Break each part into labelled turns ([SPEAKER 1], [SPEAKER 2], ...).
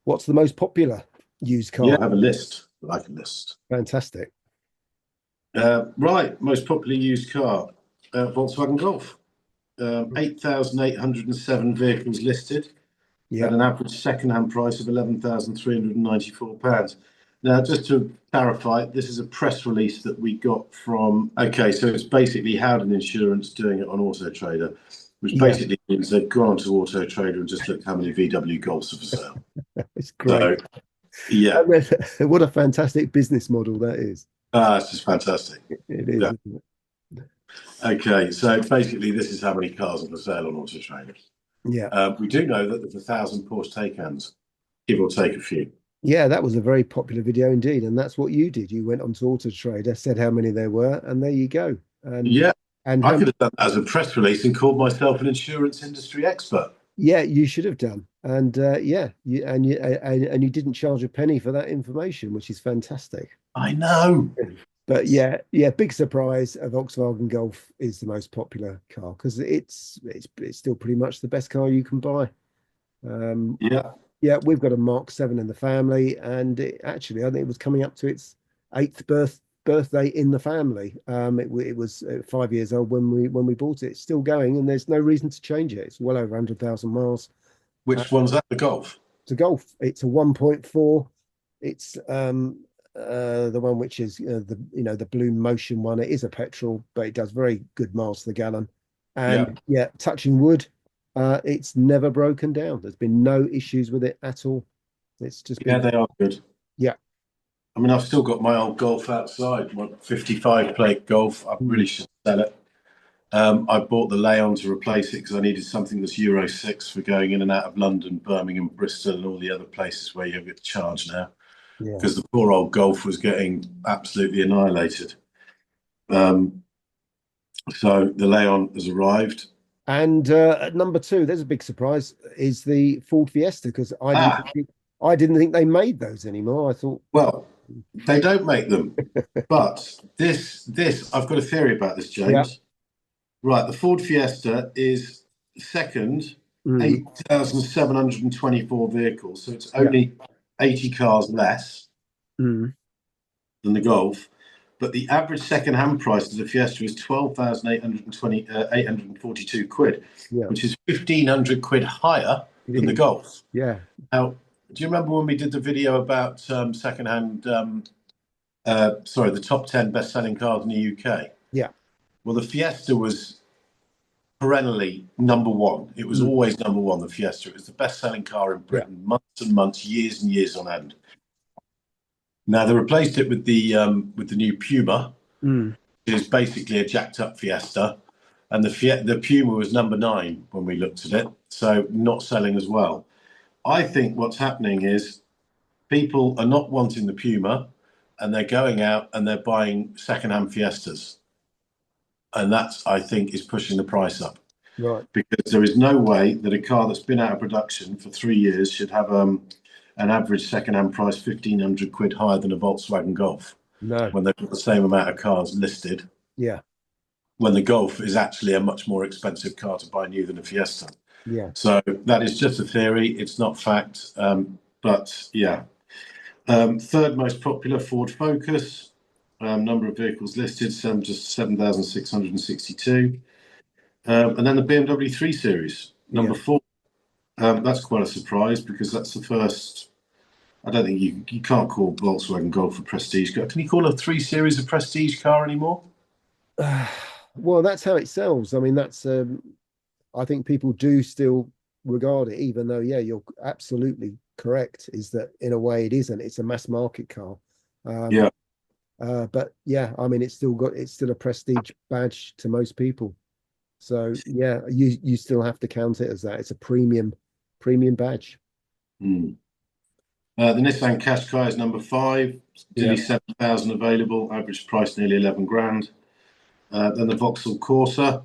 [SPEAKER 1] What's the most popular used car?
[SPEAKER 2] Yeah, I have a list. I like a list.
[SPEAKER 1] Fantastic.
[SPEAKER 2] Right, most popular used car, Volkswagen Golf. 8,807 vehicles listed at
[SPEAKER 1] Yeah.
[SPEAKER 2] an average second-hand price of £11,394. Now, just to clarify, this is a press release that we got from. Okay, so it's basically Howden Insurance doing it on Auto Trader, which
[SPEAKER 1] Yeah.
[SPEAKER 2] basically means they've gone onto Auto Trader and just looked how many VW Golfs are for sale.
[SPEAKER 1] It's great.
[SPEAKER 2] So, yeah,
[SPEAKER 1] What a fantastic business model that is.
[SPEAKER 2] it's just fantastic.
[SPEAKER 1] It is,
[SPEAKER 2] Yeah.
[SPEAKER 1] isn't
[SPEAKER 2] Okay, so basically, this is how many cars are for sale on Auto Trader.
[SPEAKER 1] it? Yeah.
[SPEAKER 2] We do know that there's 1,000 Porsche Taycans, give or take a few.
[SPEAKER 1] Yeah, that was a very popular video indeed. And that's what you did. You went onto Auto Trader, said how many there were, and there you go.
[SPEAKER 2] Yeah,
[SPEAKER 1] And
[SPEAKER 2] I
[SPEAKER 1] how
[SPEAKER 2] could have done that as a press release and called myself an insurance industry expert.
[SPEAKER 1] yeah, you should have done. And yeah, and you didn't charge a penny for that information, which is fantastic.
[SPEAKER 2] I know.
[SPEAKER 1] But yeah, big surprise. A Volkswagen Golf is the most popular car because it's still pretty much the best car you can buy. Um,
[SPEAKER 2] Yeah,
[SPEAKER 1] yeah, we've got a Mark 7 in the family, and actually, I think it was coming up to its eighth birthday in the family. It was 5 years old when we bought it. It's still going, and there's no reason to change it. It's well over 100,000 miles. Uh,
[SPEAKER 2] which one's that? The Golf.
[SPEAKER 1] to Golf, it's a 1.4. It's the one which is the Blue Motion one. It is a petrol, but it does very good miles to the gallon.
[SPEAKER 2] Yeah,
[SPEAKER 1] And yeah, touching wood, it's never broken down. There's been no issues with it at all. It's just
[SPEAKER 2] yeah,
[SPEAKER 1] been
[SPEAKER 2] they are good.
[SPEAKER 1] yeah.
[SPEAKER 2] I mean, I've still got my old Golf outside, my 55 plate Golf. I really
[SPEAKER 1] Mm.
[SPEAKER 2] should sell it. I bought the Leon to replace it because I needed something that's Euro 6 for going in and out of London, Birmingham, Bristol, and all the other places where you get charged now.
[SPEAKER 1] Yeah.
[SPEAKER 2] Because the poor old Golf was getting absolutely annihilated. Um, so the Leon has arrived.
[SPEAKER 1] And at number two, there's a big surprise, is the Ford Fiesta because
[SPEAKER 2] Ah,
[SPEAKER 1] I didn't think they made those anymore. I thought,
[SPEAKER 2] well, they don't make them. But this, I've got a theory about this,
[SPEAKER 1] yeah,
[SPEAKER 2] James. Right, the Ford Fiesta is second,
[SPEAKER 1] mm,
[SPEAKER 2] 8,724 vehicles. So it's
[SPEAKER 1] yeah,
[SPEAKER 2] only 80 cars less
[SPEAKER 1] mm,
[SPEAKER 2] than the Golf. But the average second-hand price of the Fiesta is 12,820, 842 quid,
[SPEAKER 1] yeah,
[SPEAKER 2] which is 1,500 quid higher
[SPEAKER 1] it
[SPEAKER 2] than the
[SPEAKER 1] is,
[SPEAKER 2] Golf.
[SPEAKER 1] yeah,
[SPEAKER 2] Now, do you remember when we did the video about second-hand, sorry, the top 10 best-selling cars in the UK?
[SPEAKER 1] yeah,
[SPEAKER 2] Well, the Fiesta was perennially number one. It was
[SPEAKER 1] mm,
[SPEAKER 2] always number one, the Fiesta. It was the best-selling car in
[SPEAKER 1] yeah,
[SPEAKER 2] Britain, months and months, years and years on end. Now they replaced it with the new Puma,
[SPEAKER 1] mm,
[SPEAKER 2] which is basically a jacked-up Fiesta, and the Puma was number nine when we looked at it, so not selling as well. I think what's happening is people are not wanting the Puma, and they're going out and they're buying second-hand Fiestas, and that's I think is pushing the price up
[SPEAKER 1] right.
[SPEAKER 2] because there is no way that a car that's been out of production for 3 years should have an average second-hand price 1,500 quid higher than a Volkswagen Golf
[SPEAKER 1] No,
[SPEAKER 2] when they've got the same amount of cars listed.
[SPEAKER 1] yeah,
[SPEAKER 2] When the Golf is actually a much more expensive car to buy new than a Fiesta.
[SPEAKER 1] yeah,
[SPEAKER 2] So that is just a theory; it's not fact. But yeah, third most popular Ford Focus. Number of vehicles listed, just 7,662. And then the BMW 3 Series,
[SPEAKER 1] yeah.
[SPEAKER 2] number four. That's quite a surprise because that's the first. I don't think you can't call Volkswagen Golf a prestige car. Can you call a 3 Series a prestige car anymore?
[SPEAKER 1] Well, that's how it sells. I mean, that's I think people do still regard it, even though, yeah, you're absolutely correct, is that in a way it isn't. It's a mass market car. Um,
[SPEAKER 2] Yeah.
[SPEAKER 1] but yeah, I mean, it's still a prestige badge to most people. So yeah, you still have to count it as that. It's a premium badge.
[SPEAKER 2] Hmm. The Nissan Qashqai is number five,
[SPEAKER 1] Yeah.
[SPEAKER 2] nearly 7,000 available, average price nearly 11 grand. Then the Vauxhall Corsa.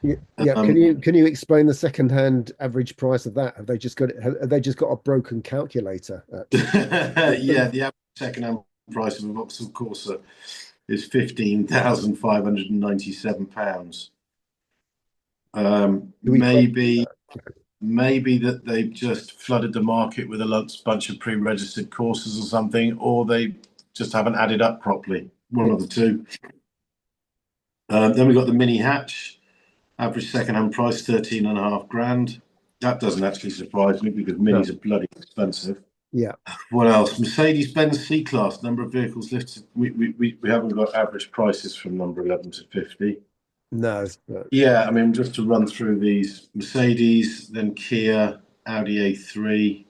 [SPEAKER 1] Yeah, yeah.
[SPEAKER 2] Um,
[SPEAKER 1] Can you explain the second-hand average price of that? Have they just got a broken calculator?
[SPEAKER 2] yeah, the average second-hand price of a Vauxhall Corsa is £15,597.
[SPEAKER 1] Do we quote?
[SPEAKER 2] Maybe maybe that they've just flooded the market with a bunch of pre-registered courses or something, or they just haven't added up properly. One
[SPEAKER 1] Yeah.
[SPEAKER 2] of the two. Then we've got the mini hatch, average second-hand price 13.5 grand. That doesn't actually surprise me because
[SPEAKER 1] No.
[SPEAKER 2] minis are bloody expensive.
[SPEAKER 1] Yeah.
[SPEAKER 2] What else? Mercedes-Benz C-Class, number of vehicles listed. We haven't got average prices from number 11 to 50.
[SPEAKER 1] No. But
[SPEAKER 2] Yeah, I mean, just to run through these: Mercedes, then Kia, Audi A3,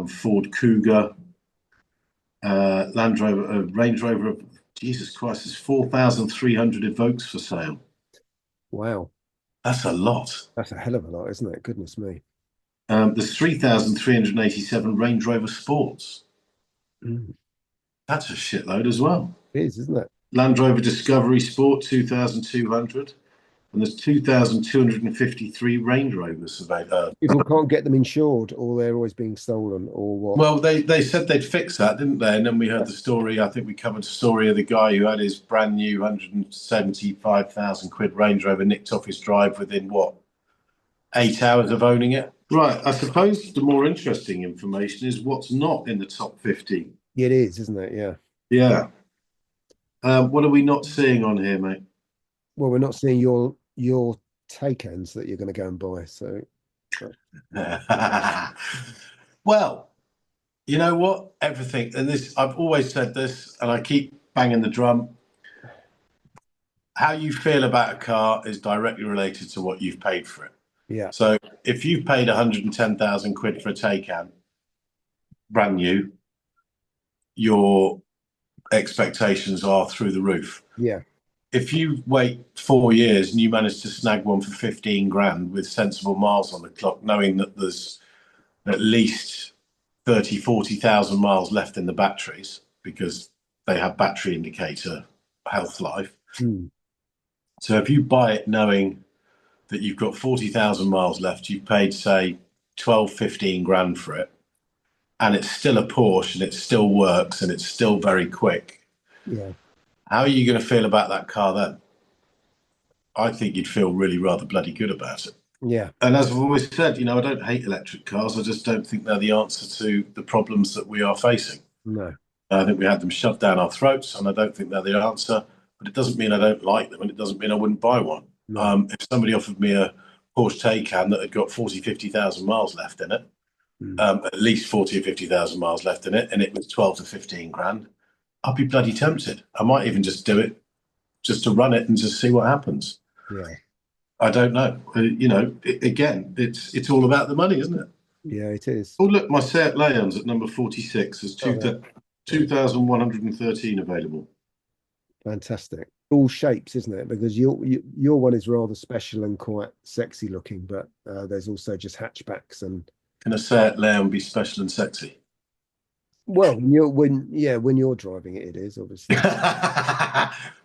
[SPEAKER 2] Ford Cougar, Land Rover, Range Rover. Jesus Christ, there's 4,300 Evokes for sale.
[SPEAKER 1] wow,
[SPEAKER 2] That's a lot.
[SPEAKER 1] that's a hell of a lot, isn't it? Goodness me.
[SPEAKER 2] There's 3,387 Range Rover Sports.
[SPEAKER 1] Mm.
[SPEAKER 2] That's a shitload as well.
[SPEAKER 1] It is, isn't it?
[SPEAKER 2] Land Rover Discovery Sport, 2,200. And there's 2,253 Range Rovers available.
[SPEAKER 1] People can't get them insured, or they're always being stolen, or what?
[SPEAKER 2] Well, they said they'd fix that, didn't they? And then we heard the story. I think we covered the story of the guy who had his brand new 175,000 quid Range Rover nicked off his drive within what, 8 hours of owning it? Right. I suppose the more interesting information is what's not in the top 50.
[SPEAKER 1] It is, isn't it? Yeah.
[SPEAKER 2] Yeah. What are we not seeing on here, mate?
[SPEAKER 1] Well, we're not seeing your take-ends that you're going to go and buy. So,
[SPEAKER 2] Well, you know what? Everything, and this, I've always said this, and I keep banging the drum. How you feel about a car is directly related to what you've paid for it.
[SPEAKER 1] yeah,
[SPEAKER 2] So if you've paid 110,000 quid for a Taycan, brand new, your expectations are through the roof.
[SPEAKER 1] yeah,
[SPEAKER 2] If you wait 4 years and you manage to snag one for 15 grand with sensible miles on the clock, knowing that there's at least 30, 40,000 miles left in the batteries because they have battery indicator health life.
[SPEAKER 1] mm,
[SPEAKER 2] So if you buy it knowing that you've got 40,000 miles left, you've paid, say, 12, 15 grand for it, and it's still a Porsche and it still works and it's still very quick,
[SPEAKER 1] yeah,
[SPEAKER 2] how are you going to feel about that car then? I think you'd feel really rather bloody good about it.
[SPEAKER 1] yeah.
[SPEAKER 2] And as I've always said, I don't hate electric cars. I just don't think they're the answer to the problems that we are facing.
[SPEAKER 1] No,
[SPEAKER 2] I think we had them shoved down our throats, and I don't think they're the answer. But it doesn't mean I don't like them, and it doesn't mean I wouldn't buy one.
[SPEAKER 1] no.
[SPEAKER 2] If somebody offered me a Porsche Taycan that had got 40, 50,000 miles left in it,
[SPEAKER 1] Mm,
[SPEAKER 2] at least 40 or 50,000 miles left in it, and it was 12 to 15 grand, I'd be bloody tempted. I might even just do it just to run it and just see what happens.
[SPEAKER 1] yeah,
[SPEAKER 2] I don't know. Again, it's all about the money, isn't it?
[SPEAKER 1] yeah. It is.
[SPEAKER 2] Oh, look, my Seat Leon's at number 46. There's
[SPEAKER 1] Oh, yeah.
[SPEAKER 2] 2,113 available.
[SPEAKER 1] Fantastic. All shapes, isn't it? Because your one is rather special and quite sexy looking, but there's also just hatchbacks and
[SPEAKER 2] Can a Seat Leon be special and sexy?
[SPEAKER 1] well, when you're driving it, it is obviously.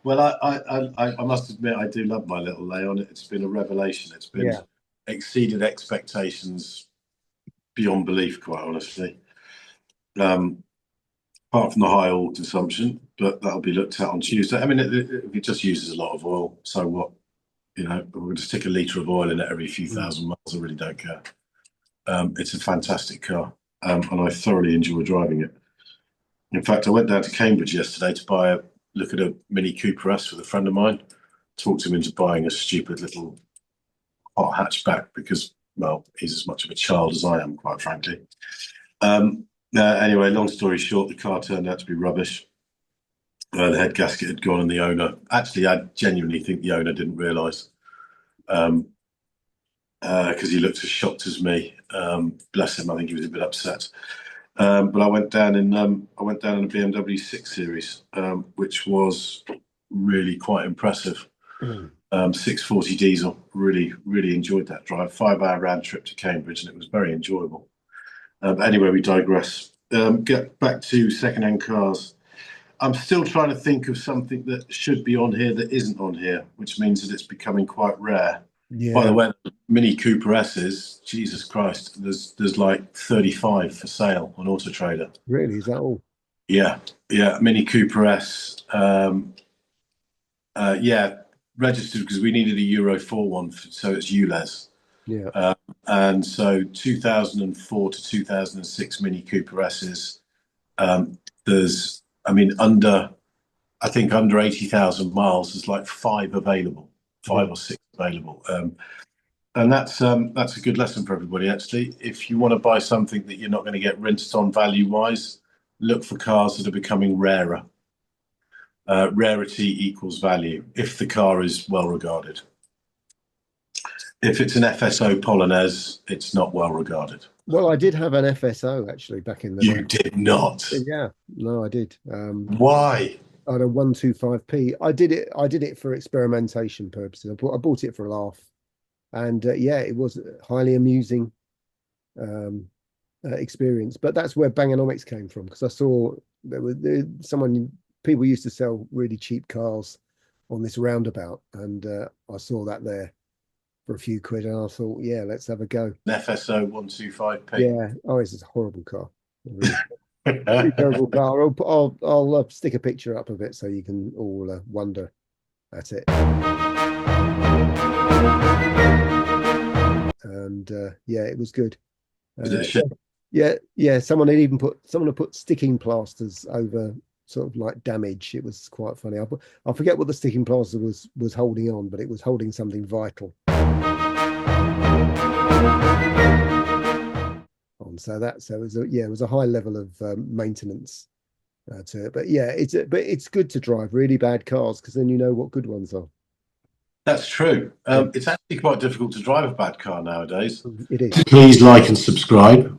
[SPEAKER 2] Well, I must admit, I do love my little Leon. It's been a revelation. It's been
[SPEAKER 1] Yeah.
[SPEAKER 2] exceeded expectations beyond belief, quite honestly. Apart from the high oil consumption, but that'll be looked at on Tuesday. I mean, it just uses a lot of oil. So what? We're going to stick a litre of oil in it every few thousand miles. I really don't care. It's a fantastic car, and I thoroughly enjoy driving it. In fact, I went down to Cambridge yesterday to look at a Mini Cooper S with a friend of mine. Talked him into buying a stupid little hot hatchback because, well, he's as much of a child as I am, quite frankly. Anyway, long story short, the car turned out to be rubbish. The head gasket had gone, and the owner, actually, I genuinely think the owner didn't realise, because he looked as shocked as me. Bless him, I think he was a bit upset. But I went down in a BMW 6 Series, which was really quite impressive. 640 diesel, really enjoyed that drive. 5-hour round trip to Cambridge, and it was very enjoyable. Anyway, we digress. Get back to second-hand cars. I'm still trying to think of something that should be on here that isn't on here, which means that it's becoming quite rare.
[SPEAKER 1] Yeah.
[SPEAKER 2] By the way, Mini Cooper S's, Jesus Christ, there's like 35 for sale on Auto Trader.
[SPEAKER 1] Really? Is that all?
[SPEAKER 2] Yeah, Mini Cooper S. Registered because we needed a Euro 4 one, so it's ULEZ.
[SPEAKER 1] Yeah.
[SPEAKER 2] And so 2004 to 2006 Mini Cooper S's, there's, I mean, I think under 80,000 miles, there's like five available, five or six available. And that's a good lesson for everybody, actually. If you want to buy something that you're not going to get rinsed on value-wise, look for cars that are becoming rarer. Rarity equals value if the car is well regarded. If it's an FSO Polonaise, it's not well regarded.
[SPEAKER 1] Well, I did have an FSO actually back in the
[SPEAKER 2] You
[SPEAKER 1] day.
[SPEAKER 2] did not.
[SPEAKER 1] Yeah, no, I did.
[SPEAKER 2] Why?
[SPEAKER 1] I had a 125p. I did it for experimentation purposes. I bought it for a laugh, and yeah, it was a highly amusing experience. But that's where Bangonomics came from, because I saw people used to sell really cheap cars on this roundabout, and I saw that there for a few quid, and I thought, yeah, let's have a go.
[SPEAKER 2] An FSO 125p.
[SPEAKER 1] Yeah. Oh, it's a horrible car. Really, really terrible car. I'll stick a picture up of it so you can all wonder at it. And yeah, it was good. Yeah. Someone had put sticking plasters over sort of like damage. It was quite funny. I forget what the sticking plaster was holding on, but it was holding something vital. So it was a high level of maintenance to it. But yeah, it's good to drive really bad cars, because then you know what good ones are.
[SPEAKER 2] That's true. It's actually quite difficult to drive a bad car nowadays.
[SPEAKER 1] It is.
[SPEAKER 2] Please like and subscribe.